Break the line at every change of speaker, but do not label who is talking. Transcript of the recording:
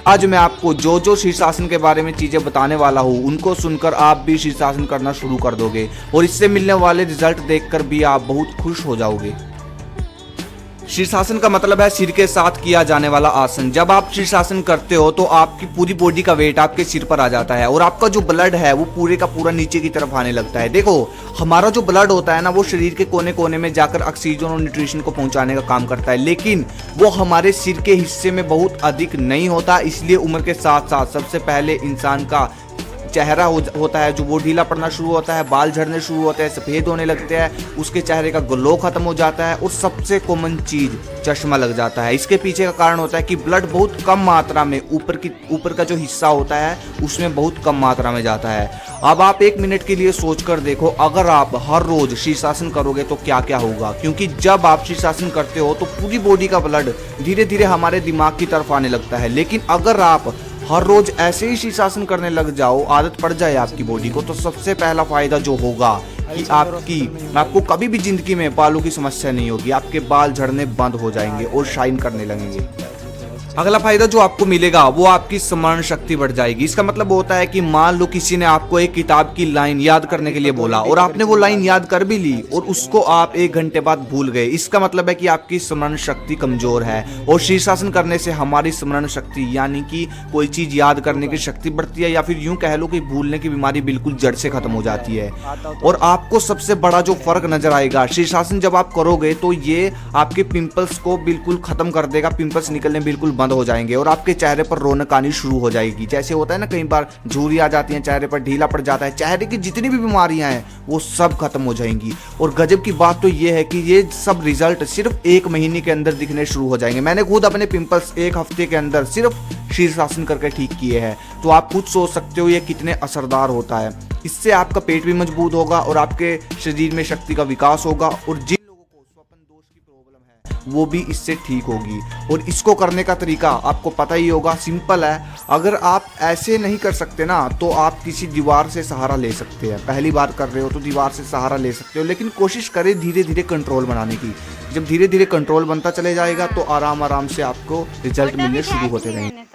आज मैं आपको जो जो शीर्षासन के बारे में चीजें बताने वाला हूँ उनको सुनकर आप भी शीर्षासन करना शुरू कर दोगे और इससे मिलने वाले रिजल्ट देखकर भी आप बहुत खुश हो जाओगे। शीर्षासन का मतलब है सिर के साथ किया जाने वाला आसन। जब आप शीर्षासन करते हो तो आपकी पूरी बॉडी का वेट आपके सिर पर आ जाता है और आपका जो ब्लड है वो पूरे का पूरा नीचे की तरफ आने लगता है। देखो, हमारा जो ब्लड होता है ना, वो शरीर के कोने कोने में जाकर ऑक्सीजन और न्यूट्रिशन को पहुंचाने का काम करता है, लेकिन वो हमारे सिर के हिस्से में बहुत अधिक नहीं होता। इसलिए उम्र के साथ साथ सबसे पहले इंसान का चेहरा होता है जो वो ढीला पड़ना शुरू होता है, बाल झड़ने शुरू होते हैं, सफ़ेद होने लगते हैं, उसके चेहरे का ग्लो खत्म हो जाता है और सबसे कॉमन चीज़ चश्मा लग जाता है। इसके पीछे का कारण होता है कि ब्लड बहुत कम मात्रा में ऊपर का जो हिस्सा होता है उसमें बहुत कम मात्रा में जाता है। अब आप 1 मिनट के लिए सोच कर देखो, अगर आप हर रोज शीर्षासन करोगे तो क्या क्या होगा। क्योंकि जब आप शीर्षासन करते हो तो पूरी बॉडी का ब्लड धीरे धीरे हमारे दिमाग की तरफ आने लगता है, लेकिन अगर आप हर रोज ऐसे ही शीर्षासन करने लग जाओ, आदत पड़ जाए आपकी बॉडी को, तो सबसे पहला फायदा जो होगा कि आपको कभी भी जिंदगी में बालों की समस्या नहीं होगी। आपके बाल झड़ने बंद हो जाएंगे और शाइन करने लगेंगे। अगला फायदा जो आपको मिलेगा वो आपकी स्मरण शक्ति बढ़ जाएगी। इसका मतलब होता है कि मान लो किसी ने आपको एक किताब की लाइन याद करने के लिए बोला और आपने वो लाइन याद कर भी ली और उसको आप 1 घंटे बाद भूल गए। इसका मतलब है कि आपकी स्मरण शक्ति कमजोर है और शीर्षासन करने से हमारी स्मरण शक्ति यानी कि कोई चीज याद करने की शक्ति बढ़ती है, या फिर यूं कह लो कि भूलने की बीमारी बिल्कुल जड़ से खत्म हो जाती है। और आपको सबसे बड़ा जो फर्क नजर आएगा, शीर्षासन जब आप करोगे तो ये आपके पिंपल्स को बिल्कुल खत्म कर देगा। पिंपल्स निकलने बिल्कुल बंद हो जाएंगे और आपके चेहरे पर रौनक आनी शुरू हो जाएगी। जैसे होता है ना, कई बार झुर्री आ जाती है, चेहरे पर ढीला पड़ जाता है, चेहरे की जितनी भी बीमारियां हैं वो सब खत्म हो जाएंगी। और गजब की बात तो ये है कि ये सब रिजल्ट सिर्फ 1 महीने के अंदर दिखने शुरू हो जाएंगे। मैंने खुद अपने पिंपल्स 1 हफ्ते के अंदर सिर्फ शीर्षासन करके ठीक किए हैं, तो आप खुद सोच सकते हो ये कितने असरदार होता है। इससे आपका पेट भी मजबूत होगा और आपके शरीर में शक्ति का विकास होगा और जिन लोगों को स्वपन दोष की प्रॉब्लम है वो भी इससे ठीक होगी। और इसको करने का तरीका आपको पता ही होगा, सिंपल है। अगर आप ऐसे नहीं कर सकते ना तो आप किसी दीवार से सहारा ले सकते हैं। पहली बार कर रहे हो तो दीवार से सहारा ले सकते हो, लेकिन कोशिश करें धीरे धीरे कंट्रोल बनाने की। जब धीरे धीरे कंट्रोल बनता चले जाएगा तो आराम आराम से आपको रिजल्ट मिलने शुरू होते रहेंगे।